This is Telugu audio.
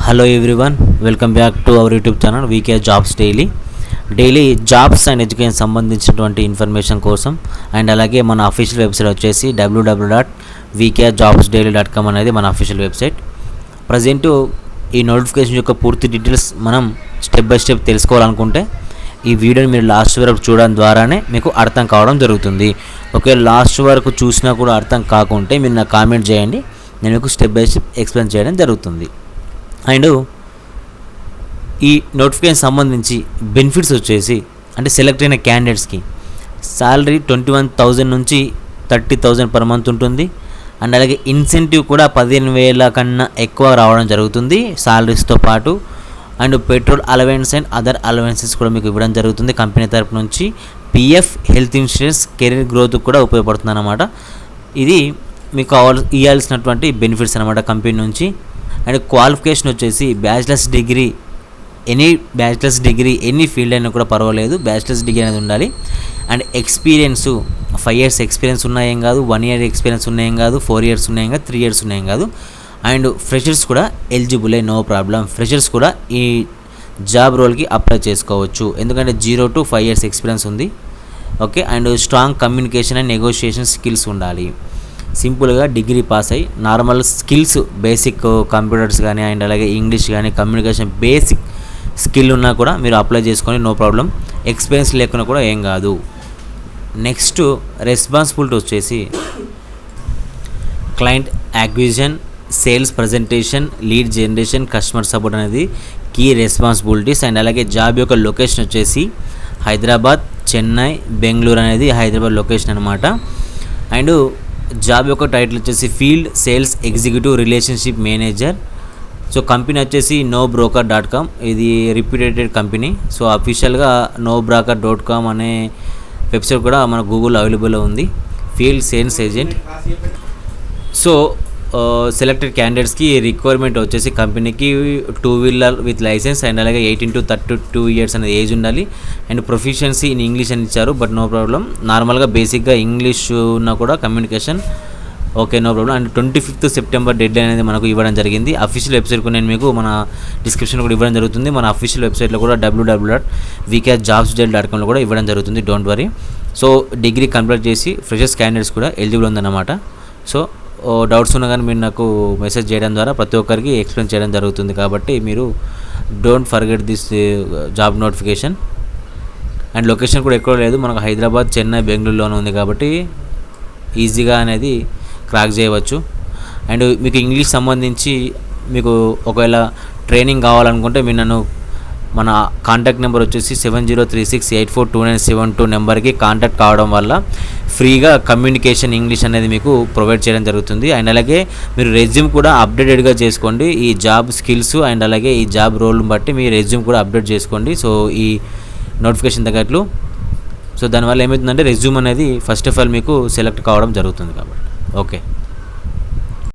Hello everyone, welcome back to our YouTube channel VK Jobs Daily jobs and education సంబంధించినటువంటి ఇన్ఫర్మేషన్ కోసం అండ్ అలాగే మన అఫీషియల్ వెబ్సైట్ వచ్చేసి www.vkjobsdaily.com అనేది మన అఫీషియల్ వెబ్సైట్. ప్రజెంటు ఈ నోటిఫికేషన్ యొక్క పూర్తి డీటెయిల్స్ మనం స్టెప్ బై స్టెప్ తెలుసుకోవాలనుకుంటే ఈ వీడియోని మీరు లాస్ట్ వరకు చూడడం ద్వారానే మీకు అర్థం కావడం జరుగుతుంది. ఒకవేళ లాస్ట్ వరకు చూసినా కూడా అర్థం కాకుంటే మీరు నాకు కామెంట్ చేయండి, నేను మీకు స్టెప్ బై స్టెప్ ఎక్స్ప్లెయిన్ చేయడం జరుగుతుంది. అండ్ ఈ నోటిఫికేషన్ సంబంధించి బెనిఫిట్స్ వచ్చేసి అంటే సెలెక్ట్ అయిన క్యాండిడేట్స్కి శాలరీ 21,000 నుంచి 30,000 పర్ మంత్ ఉంటుంది. అండ్ అలాగే ఇన్సెంటివ్ కూడా 15,000 కన్నా ఎక్కువ రావడం జరుగుతుంది శాలరీస్తో పాటు. And petrol allowance and other allowances కూడా మీకు ఇవ్వడం జరుగుతుంది కంపెనీ తరపు నుంచి. PF, health insurance, career growth కూడా ఉపయోగపడుతుంది అన్నమాట. ఇది మీకు ఇవ్వాల్సినటువంటి బెనిఫిట్స్ అన్నమాట కంపెనీ నుంచి. అండ్ క్వాలిఫికేషన్ వచ్చేసి బ్యాచిలర్స్ డిగ్రీ ఎనీ ఫీల్డ్ అయినా కూడా పర్వాలేదు, బ్యాచిలర్స్ డిగ్రీ అనేది ఉండాలి. అండ్ ఎక్స్పీరియన్స్ 5 years ఎక్స్పీరియన్స్ ఉన్నాయేం కాదు, 1 year ఎక్స్పీరియన్స్ ఉన్నాయేం కాదు, 4 years ఉన్నాయేం కాదు, 3 years ఉన్నాయేం కాదు. అండ్ ఫ్రెషర్స్ కూడా ఎలిజిబుల్, నో ప్రాబ్లం. ఫ్రెషర్స్ కూడా ఈ జాబ్ రోల్కి అప్లై చేసుకోవచ్చు, ఎందుకంటే 0 to 5 years ఎక్స్పీరియన్స్ ఉంది. Okay. And strong communication and negotiation skills ఉండాలి. సింపుల్గా డిగ్రీ పాస్ అయ్యి నార్మల్ స్కిల్స్ బేసిక్ కంప్యూటర్స్ కానీ అండ్ అలాగే ఇంగ్లీష్ కానీ కమ్యూనికేషన్ బేసిక్ స్కిల్ ఉన్నా కూడా మీరు అప్లై చేసుకొని నో ప్రాబ్లం. ఎక్స్పీరియన్స్ లేకున్నా కూడా ఏం కాదు. నెక్స్ట్ రెస్పాన్సిబిలిటీ వచ్చేసి client acquisition, sales presentation, lead generation, customer support అనేది కీ రెస్పాన్సిబిలిటీస్. అండ్ అలాగే జాబ్ యొక్క లొకేషన్ వచ్చేసి హైదరాబాద్, చెన్నై, బెంగళూరు అనేది హైదరాబాద్ లొకేషన్ అనమాట. అండ్ జాబ్ యొక్క టైటిల్ వచ్చేసి field sales executive relationship manager. So company వచ్చేసి nobroker.com, ఇది రిప్యూటెడ్ కంపెనీ. సో అఫీషియల్గా nobroker.com అనే వెబ్సైట్ కూడా మన గూగుల్ అవైలబుల్లో ఉంది. Field sales agent. So selected క్యాండిడేట్స్కి రిక్వైర్మెంట్ వచ్చేసి కంపెనీకి 2-wheeler విత్ లైసెన్స్ అండ్ అలాగే 18 to 32 years అనేది ఏజ్ ఉండాలి. అండ్ ప్రొఫిషియన్సీ ఇన్ ఇంగ్లీష్ అని ఇచ్చారు, బట్ నో ప్రాబ్లం. నార్మల్గా బేసిక్గా ఇంగ్లీష్ ఉన్నా కూడా communication okay, no problem. And 25th September deadline అనేది మనకు ఇవ్వడం జరిగింది. అఫీషియల్ వెబ్సైట్కు నేను మీకు మన డిస్క్రిప్షన్ కూడా ఇవ్వడం జరుగుతుంది. మన అఫీషియల్ వెబ్సైట్లో కూడా www.vkjobsdaily.com కూడా ఇవ్వడం జరుగుతుంది, don't worry. So degree complete చేసి ఫ్రెషర్స్ క్యాండిడేట్స్ కూడా ఎలిజిబుల్ ఉందన్నమాట. సో డౌట్స్ ఉన్నా కానీ మీరు నాకు మెసేజ్ చేయడం ద్వారా ప్రతి ఒక్కరికి ఎక్స్ప్లెయిన్ చేయడం జరుగుతుంది. కాబట్టి మీరు don't forget this job notification. And location కూడా ఎక్కడ లేదు, మనకు హైదరాబాద్, చెన్నై, బెంగళూరులోనే ఉంది కాబట్టి ఈజీగా అనేది క్రాక్ చేయవచ్చు. అండ్ మీకు ఇంగ్లీష్ సంబంధించి మీకు ఒకవేళ ట్రైనింగ్ కావాలనుకుంటే మీరు నన్ను మన కాంటాక్ట్ నెంబర్ వచ్చేసి 7036842972 నెంబర్కి కాంటాక్ట్ కావడం వల్ల ఫ్రీగా కమ్యూనికేషన్ ఇంగ్లీష్ అనేది మీకు ప్రొవైడ్ చేయడం జరుగుతుంది. అండ్ అలాగే మీరు రెజ్యూమ్ కూడా అప్డేటెడ్గా చేసుకోండి, ఈ జాబ్ స్కిల్స్ అండ్ అలాగే ఈ జాబ్ రోల్ని బట్టి మీ రెజ్యూమ్ కూడా అప్డేట్ చేసుకోండి. సో ఈ నోటిఫికేషన్ తగ్గట్లు. సో దానివల్ల ఏమవుతుందంటే రెజ్యూమ్ అనేది ఫస్ట్ ఆఫ్ ఆల్ మీకు సెలెక్ట్ కావడం జరుగుతుంది కాబట్టి ఓకే.